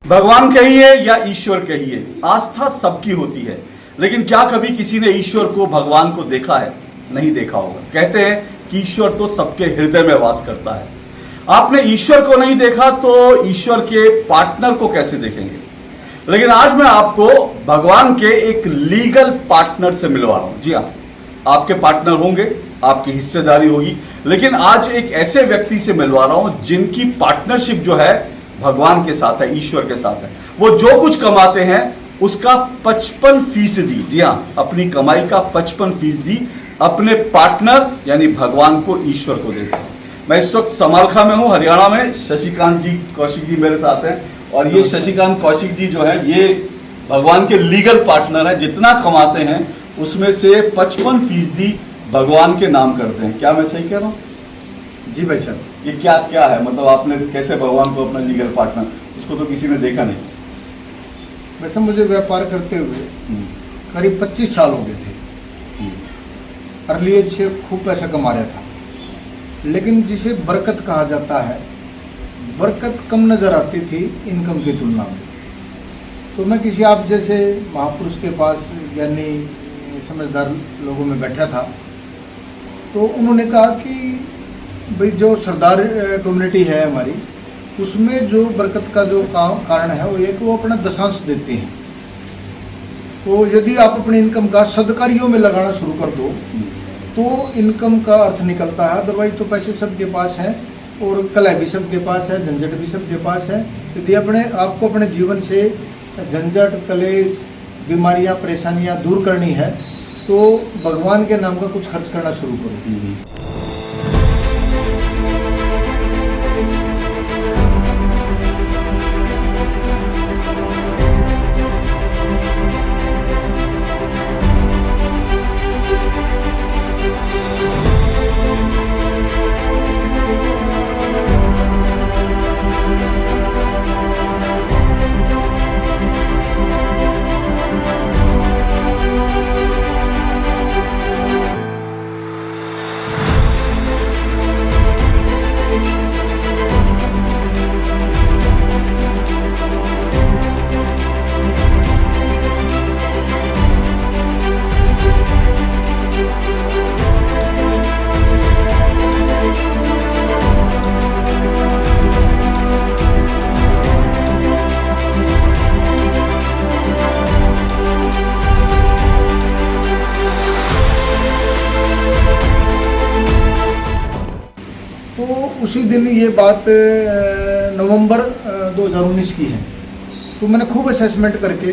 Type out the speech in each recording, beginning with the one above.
भगवान कहिए या ईश्वर कहिए, आस्था सबकी होती है, लेकिन क्या कभी किसी ने ईश्वर को, भगवान को देखा है? नहीं देखा होगा। कहते हैं कि ईश्वर तो सबके हृदय में वास करता है। आपने ईश्वर को नहीं देखा तो ईश्वर के पार्टनर को कैसे देखेंगे? लेकिन आज मैं आपको भगवान के एक लीगल पार्टनर से मिलवा रहा हूं। जी हाँ, आपके पार्टनर होंगे, आपकी हिस्सेदारी होगी, लेकिन आज एक ऐसे व्यक्ति से मिलवा रहा हूं जिनकी पार्टनरशिप जो है भगवान के साथ है, ईश्वर के साथ है। वो जो कुछ कमाते हैं उसका 55%, जी हाँ, अपनी कमाई का 55% अपने पार्टनर यानी भगवान को, ईश्वर को देते हैं। मैं इस वक्त समालखा में हूं, हरियाणा में। शशिकांत जी, कौशिक जी मेरे साथ हैं, और ये शशिकांत कौशिक जी जो है ये भगवान के लीगल पार्टनर है। जितना कमाते हैं उसमें से 55% भगवान के नाम करते हैं। क्या मैं सही कह रहा हूँ? जी भाई साहब, ये क्या क्या है, मतलब आपने कैसे भगवान को अपना लीगल पार्टनर, इसको तो किसी ने देखा नहीं। वैसे मुझे व्यापार करते हुए करीब 25 साल हो गए थे। अर्ली एज से खूब पैसा कमा रहा था, लेकिन जिसे बरकत कहा जाता है, बरकत कम नज़र आती थी इनकम की तुलना में। तो मैं किसी आप जैसे महापुरुष के पास, यानी समझदार लोगों में बैठा था, तो उन्होंने कहा कि भाई जो सरदार कम्युनिटी है हमारी, उसमें जो बरकत का जो कारण है वो एक वो अपना दशांश देते हैं। तो यदि आप अपनी इनकम का सदकार्यों में लगाना शुरू कर दो तो इनकम का अर्थ निकलता है। अदरवाइज तो पैसे सबके पास हैं और कला भी सबके पास है, झंझट भी सबके पास है। यदि आपको अपने जीवन से झंझट, कलेश, बीमारियां, परेशानियां दूर करनी है तो भगवान के नाम का कुछ खर्च करना शुरू करो। तो उसी दिन ये बात नवंबर 2019 की है। तो मैंने खूब असेसमेंट करके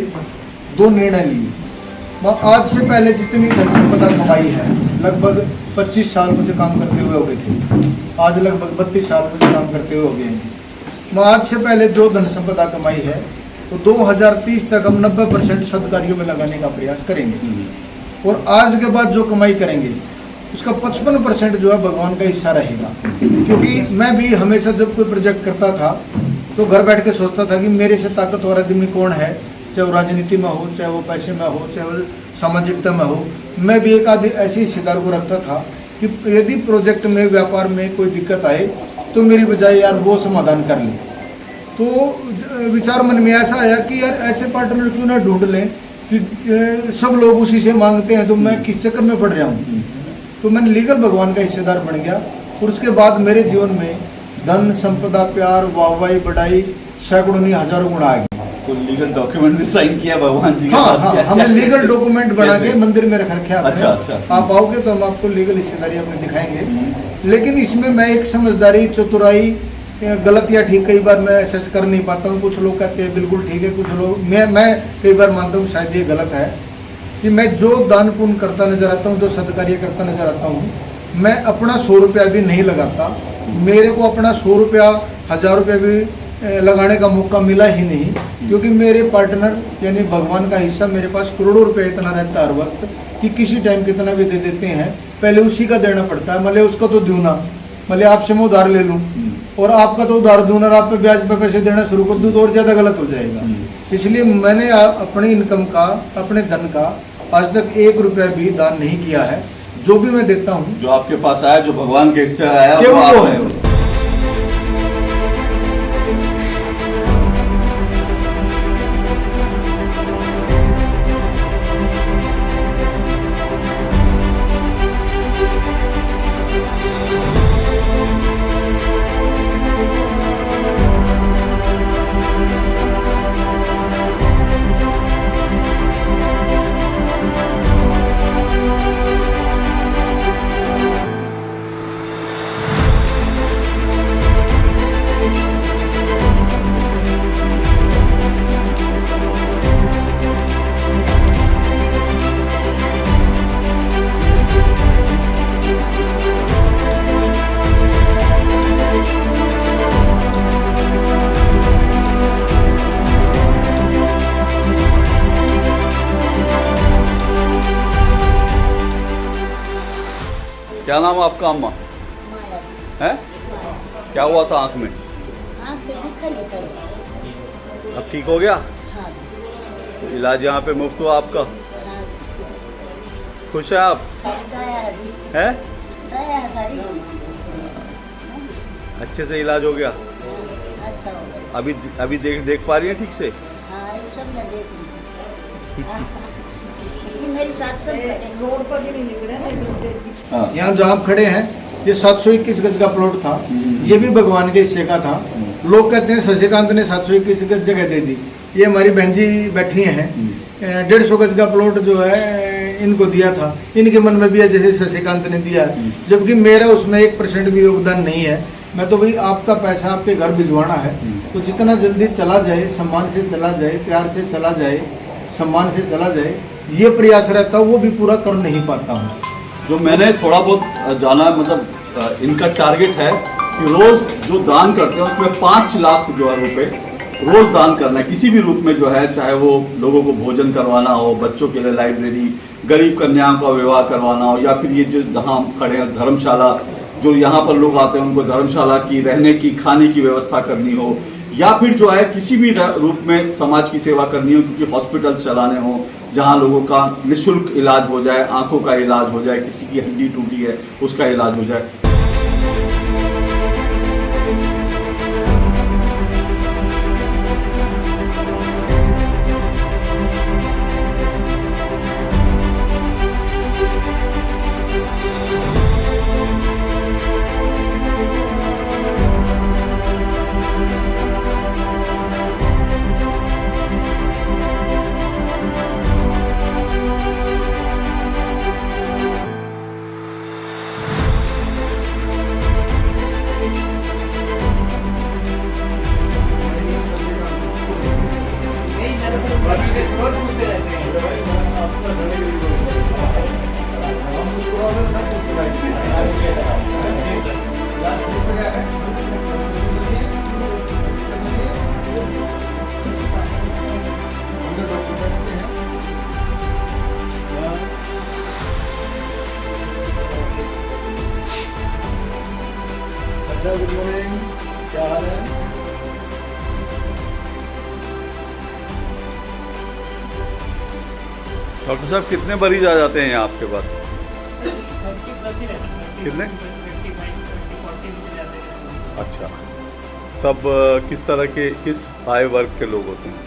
2 निर्णय लिए। आज से पहले जितनी धन संपदा कमाई है, लगभग 25 साल मुझे काम करते हुए हो गए थे, आज लगभग 32 साल मुझे काम करते हुए हो गए हैं। मैं आज से पहले जो धन संपदा कमाई है तो 2030 तक हम 90% सदकार्यों में लगाने का प्रयास करेंगे, और आज के बाद जो कमाई करेंगे उसका 55% जो है भगवान का हिस्सा रहेगा। क्योंकि मैं भी हमेशा जब कोई प्रोजेक्ट करता था तो घर बैठ के सोचता था कि मेरे से ताकतवर आदमी कौन है, चाहे वो राजनीति में हो, चाहे वो पैसे में हो, चाहे वो सामाजिकता में हो। मैं भी एक आदि ऐसे हिस्सेदार को रखता था कि यदि प्रोजेक्ट में, व्यापार में कोई दिक्कत आए तो मेरी बजाय यार वो समाधान कर ले। तो विचार मन में ऐसा आया कि यार ऐसे पार्टनर क्यों ना ढूंढ लें कि सब लोग उसी से मांगते हैं, तो मैं किस चक्कर में पड़ रहा हूँ। तो मैंने लीगल भगवान का हिस्सेदार बन गया, और उसके बाद मेरे जीवन में धन संपदा, प्यार, वाहवाही, बढ़ाई सैकड़ों नहीं हजारों गुना आ गए। तो लीगल डॉक्यूमेंट भी साइन किया भगवान जी के हाँ, साथ? हाँ, हमने लीगल डॉक्यूमेंट बना के मंदिर में रख रखे। अच्छा। आप आओगे तो हम आपको लीगल हिस्सेदारी अपने दिखाएंगे। लेकिन इसमें मैं एक समझदारी, चतुराई, गलत या ठीक कई बार मैं असेस कर नहीं पाता हूँ। कुछ लोग कहते हैं बिल्कुल ठीक है, कुछ लोग, मैं कई बार मानता हूँ शायद ये गलत है कि मैं जो दान पुण्य करता नजर आता हूँ, जो सदकार्य करता नजर आता हूँ, मैं अपना 100 रुपया भी नहीं लगाता। मेरे को अपना 100 रुपया, 1000 रुपया भी लगाने का मौका मिला ही नहीं, क्योंकि मेरे पार्टनर यानी भगवान का हिस्सा मेरे पास करोड़ों रुपया इतना रहता है हर वक्त कि किसी टाइम कितना भी दे देते हैं, पहले उसी का देना पड़ता है। मतलब उसको तो दूँ ना, मतलब आपसे मैं उधार ले लूँ और आपका तो उधार दूँ और आप पे ब्याज पे पैसे देना शुरू कर दूँ तो और ज़्यादा गलत हो जाएगा। इसलिए मैंने अपनी इनकम का, अपने धन का आज तक 1 रुपया भी दान नहीं किया है। जो भी मैं देता हूँ, जो आपके पास आया, जो भगवान के हिस्से आया, वो है। क्या नाम है आपका अम्मा? माया, है? माया। क्या हुआ था आँख में? आँख पे दिक्कत नहीं करो। अब ठीक हो गया? हाँ, तो इलाज यहाँ पे मुफ्त हुआ आपका? हाँ। खुश है आप? दया है जी, है? दया है सारी। अच्छे से इलाज हो गया? अच्छा हो गया। अभी देख पा रही हैं ठीक से? हाँ, ये सब मैं देख ली। ये मेरी साथ सब रोड पर भी नहीं निकले थे। हाँ। यहाँ जो आप खड़े हैं ये 721 गज का प्लॉट था, ये भी भगवान के हिस्से का था। लोग कहते हैं शशिकांत ने 721 गज जगह दे दी। ये हमारी बहन जी बैठी हैं, 150 गज का प्लॉट जो है इनको दिया था, इनके मन में भी है जैसे शशिकांत ने दिया है, जबकि मेरा उसमें 1% भी योगदान नहीं है। मैं तो भाई आपका पैसा आपके घर भिजवाना है तो जितना जल्दी चला जाए, सम्मान से चला जाए, प्यार से चला जाए, सम्मान से चला जाए, ये प्रयास रहता है, वो भी पूरा कर नहीं पाता हूँ। जो मैंने थोड़ा बहुत जाना है, मतलब इनका टारगेट है कि रोज जो दान करते हैं उसमें 5 लाख जो है रुपए रोज दान करना है, किसी भी रूप में जो है, चाहे वो लोगों को भोजन करवाना हो, बच्चों के लिए लाइब्रेरी, गरीब कन्याओं का विवाह करवाना हो, या फिर ये जो जहाँ हम खड़े हैं धर्मशाला, जो यहाँ पर लोग आते हैं उनको धर्मशाला की रहने की खाने की व्यवस्था करनी हो, या फिर जो है किसी भी रूप में समाज की सेवा करनी हो, क्योंकि हॉस्पिटल चलाने हो जहाँ लोगों का निःशुल्क इलाज हो जाए, आंखों का इलाज हो जाए, किसी की हड्डी टूटी है उसका इलाज हो जाए। नहीं, मेरे से रोज पूछते रहते हैं। अच्छा, गुड मॉर्निंग, क्या हाल है? डॉक्टर साहब कितने मरीज आ जाते हैं यहाँ आपके पास? 30+ ही रहते हैं। कितने? 25, 30, 40 नीचे जाते हैं। अच्छा, सब किस तरह के, किस आय वर्ग के लोग होते हैं?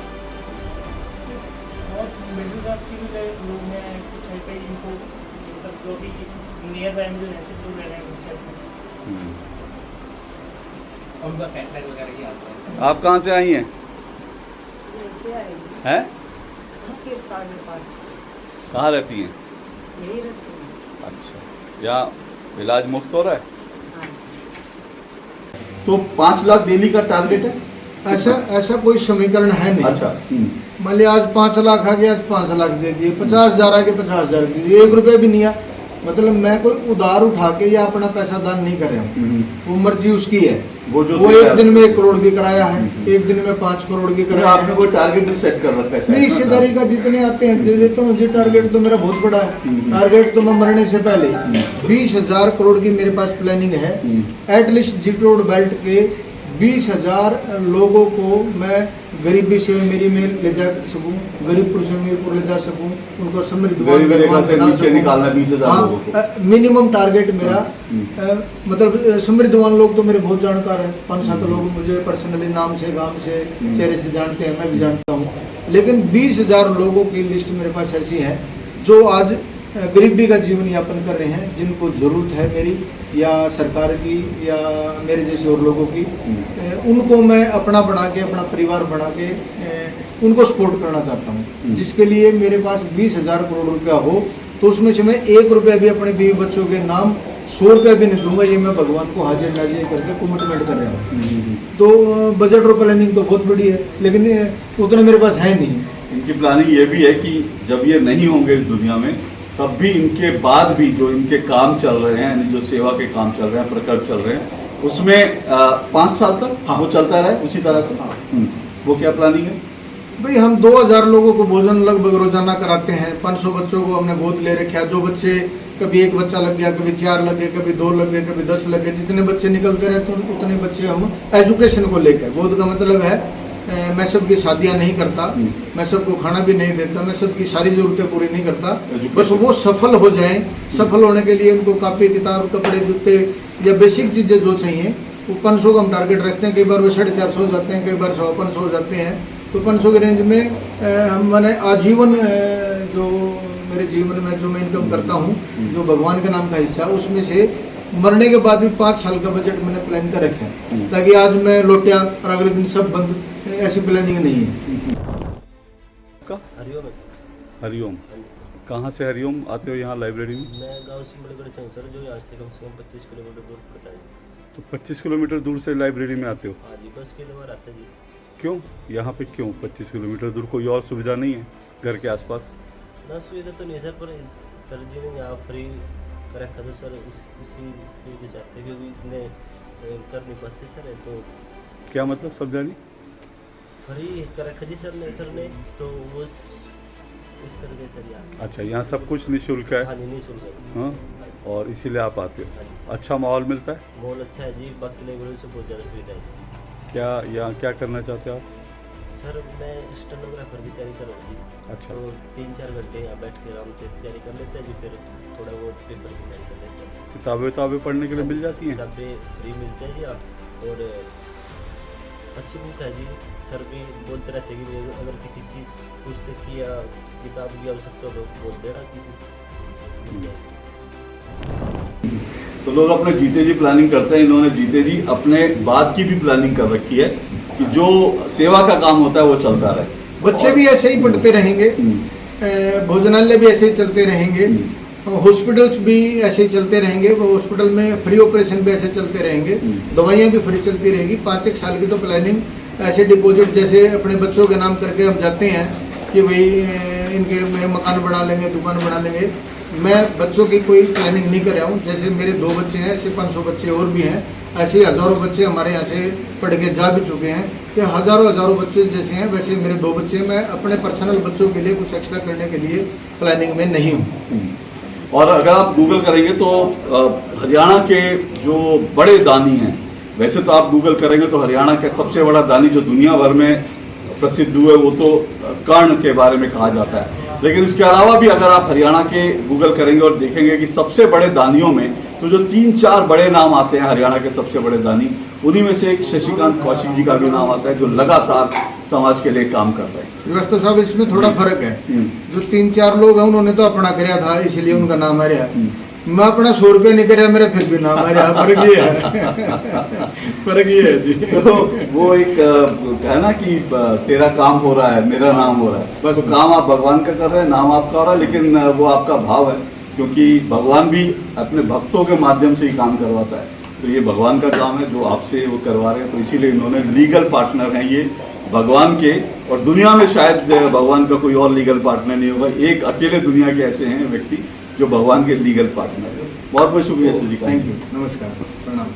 और मिडिल क्लास के भी लोग हैं, कुछ है कई इनको मतलब जो भी नियर बाय में जो ऐसे लोग रह रहे हैं उसके अपने। उनका कैटलॉग वगैरह ही आता है। आप कहाँ से आई हैं? लेके आएंगे हैं? किस्तान के पास कहाँ रहती हैं? यही रखते हैं। अच्छा, यहाँ इलाज मुफ्त हो रहा है? हाँ। तो 5 लाख डेली का टारगेट है? ऐसा कोई समीकरण है नहीं। अच्छा। मान लिया आज 5 लाख आ गया, आज 5 लाख दे दिए, 50,000 आ गए, 50,000 दे दिए, 1 रुपये भी नहीं आ। मतलब मैं कोई उधार उठा के या अपना पैसा दान नहीं कर रहा हूँ, वो मर्जी उसकी है। वो जो वो देता एक है दिन में उसको। 1 करोड़ भी कराया है, एक दिन में 5 करोड़ भी तो कराया आपने है। कोई टारगेट भी सेट कर रखा है शायद? नहीं, हिस्सेदारी का जितने आते हैं दे देता हूँ। मुझे टारगेट तो मेरा बहुत बड़ा है। टारगेट तो मैं मरने से पहले 20,000 करोड़ की मेरे पास प्लानिंग है। एटलीस्ट जी रोड बेल्ट के 20,000 लोगों को मैं गरीबी से मेरी में ले जा सकूं, गरीबपुर से मीरपुर ले जा सकूं, उनको समृद्ध गरीबी रेखा से नीचे निकालना 20,000 लोगों को। मिनिमम टारगेट मेरा मतलब समृद्धवान लोग तो मेरे बहुत जानकार हैं, 5-7 लोग मुझे पर्सनली नाम से, गांव से, चेहरे से जानते हैं, मैं भी जानता हूँ। लेकिन 20,000 लोगों की लिस्ट मेरे पास ऐसी है जो आज गरीबी का जीवन यापन कर रहे हैं, जिनको ज़रूरत है मेरी या सरकार की या मेरे जैसे और लोगों की। उनको मैं अपना बना के, अपना परिवार बना के उनको सपोर्ट करना चाहता हूँ, जिसके लिए मेरे पास 20,000 करोड़ रुपया हो तो उसमें से मैं 1 रुपया भी अपने बीवी बच्चों के नाम 100 रुपया भी नहीं दूंगा। ये मैं भगवान को हाजिर नाजिर करके कमिटमेंट कर रहा हूँ। तो बजट और प्लानिंग तो बहुत बड़ी है, लेकिन उतना मेरे पास है नहीं। इनकी प्लानिंग ये भी है कि जब ये नहीं होंगे इस दुनिया में, तब भी इनके बाद भी जो इनके काम चल रहे हैं, यानी जो सेवा के काम चल रहे हैं, प्रकल्प चल रहे हैं, उसमें 5 साल तक वो चलता रहे उसी तरह से। वो क्या प्लानिंग है? भाई हम 2000 लोगों को भोजन लगभग रोजाना कराते हैं। 500 बच्चों को हमने गोद ले रखा है। जो बच्चे, कभी एक बच्चा लग गया, कभी 4 लग गए, कभी 2 लग गए, कभी 10 लग गए, जितने बच्चे निकलते रहे तो उतने बच्चे हम एजुकेशन को लेकर, गोद का मतलब है मैं सबकी शादियां नहीं करता, मैं सबको खाना भी नहीं देता, मैं सबकी सारी ज़रूरतें पूरी नहीं करता, बस वो सफल हो जाएं। सफल होने के लिए उनको कापी किताब, कपड़े, जूते या बेसिक चीज़ें जो चाहिए वो 500 का हम टारगेट रखते हैं। कई बार वो 450 हो जाते हैं, कई बार 100-500 हो जाते हैं। तो 500 के रेंज में हम मैंने आजीवन जो मेरे जीवन में जो मैं इनकम करता हूँ, जो भगवान के नाम का हिस्सा, उसमें से मरने के बाद भी 5 साल का बजट मैंने प्लान कर रखा है, ताकि आज मैं लौटिया और अगले दिन सब बंद, ऐसी प्लानिंग नहीं है। हरिओम है सर। हरिओम, कहाँ से हरिओम आते हो यहाँ लाइब्रेरी में? मैं गांव सिमलगढ़ से हूँ सर, जो यहाँ से कम 25 किलोमीटर दूर पड़ता है। तो 25 किलोमीटर दूर से लाइब्रेरी में आते हो? हाँ जी, बस के द्वारा आते जी। क्यों यहाँ पे, क्यों 25 किलोमीटर दूर? कोई और सुविधा नहीं है घर के आसपास? ना सुविधा तो नहीं सर, पर सर जी ने यहाँ फ्री कर रखा था सर, उसी की वजह से आते, क्योंकि इतने कर नहीं पाते सर। तो क्या मतलब, समझा नहीं? फ्री कर रखा जी सर ने तो वो इस करके सर यहाँ। अच्छा, यहाँ सब कुछ निःशुल्क है? हाँ जी, नहीं सुन सर। हाँ, और इसीलिए आप आते हो? हाँ जी। अच्छा माहौल मिलता है? माहौल अच्छा है जी, बाकी लाइब्रेरी से बहुत ज़्यादा सुविधा है। क्या यहाँ क्या करना चाहते हो आप? सर मैं स्टेनोग्राफर की तैयारी कर रहा हूँ जी। अच्छा। तो 3-4 घंटे यहाँ बैठ के आराम से तैयारी कर लेते हैं जी, फिर थोड़ा बहुत पेपर की तैयारी कर लेते हैं। किताबें पढ़ने के लिए मिल जाती हैं? किताबें फ्री मिलते हैं जी आप, और अच्छी मिलता है जी। सर भी बोलते रहते हैं कि अगर किसी चीज़ पुस्तक की या किताब की आवश्यकता हो तो बोल देना किसी। तो लोग अपने जीते जी प्लानिंग करते हैं, इन्होंने जीते जी अपने बाद की भी प्लानिंग कर रखी है कि जो सेवा का काम होता है वो चलता रहे। बच्चे भी ऐसे ही पढ़ते रहेंगे, भोजनालय भी ऐसे ही चलते रहेंगे, हॉस्पिटल्स भी ऐसे ही चलते रहेंगे, वो हॉस्पिटल में फ्री ऑपरेशन भी ऐसे चलते रहेंगे, दवाइयाँ भी फ्री चलती रहेगी। 5-1 साल की तो प्लानिंग ऐसे डिपॉजिट जैसे अपने बच्चों के नाम करके हम जाते हैं कि भाई इनके में मकान बना लेंगे, दुकान बना लेंगे। मैं बच्चों की कोई प्लानिंग नहीं कर रहा हूँ। जैसे मेरे 2 बच्चे हैं, ऐसे 500 बच्चे और भी हैं, ऐसे ही हज़ारों बच्चे हमारे यहाँ से पढ़ के जा भी चुके हैं। कि हज़ारों बच्चे जैसे हैं वैसे मेरे 2 बच्चे हैं। मैं अपने पर्सनल बच्चों के लिए कुछ एक्स्ट्रा करने के लिए प्लानिंग में नहीं हूँ। और अगर आप गूगल करेंगे तो हरियाणा के जो बड़े दानी हैं, वैसे तो आप गूगल करेंगे तो हरियाणा के सबसे बड़ा दानी जो दुनिया भर में प्रसिद्ध हुए वो तो कर्ण के बारे में कहा जाता है। लेकिन इसके अलावा भी अगर आप हरियाणा के गूगल करेंगे और देखेंगे कि सबसे बड़े दानियों में तो जो 3-4 बड़े नाम आते हैं हरियाणा के सबसे बड़े दानी, उन्हीं में से एक शशिकांत कौशिक जी का भी नाम आता है, जो लगातार समाज के लिए काम कर रहे हैं। श्रीवास्तव साहब, इसमें थोड़ा फर्क है। जो 3-4 लोग हैं उन्होंने तो अपना कराया था, इसलिए उनका नाम आ रहा है। मैं अपना 100 रुपये नहीं कराया, मेरा फिर भी नाम आ रहा है। फर्क ये है, फर्क ये है जी। तो वो एक है ना कि तेरा काम हो रहा है, मेरा नाम हो रहा है। बस काम आप भगवान का कर रहे हैं, नाम आपका हो रहा है, लेकिन वो आपका भाव है, क्योंकि भगवान भी अपने भक्तों के माध्यम से ही काम करवाता है। तो ये भगवान का काम है जो आपसे वो करवा रहे हैं। तो इसीलिए इन्होंने लीगल पार्टनर हैं ये भगवान के, और दुनिया में शायद भगवान का कोई और लीगल पार्टनर नहीं होगा। एक अकेले दुनिया के ऐसे हैं व्यक्ति जो भगवान के लीगल पार्टनर है। बहुत बहुत शुक्रिया सर जी का। थैंक यू, नमस्कार, प्रणाम।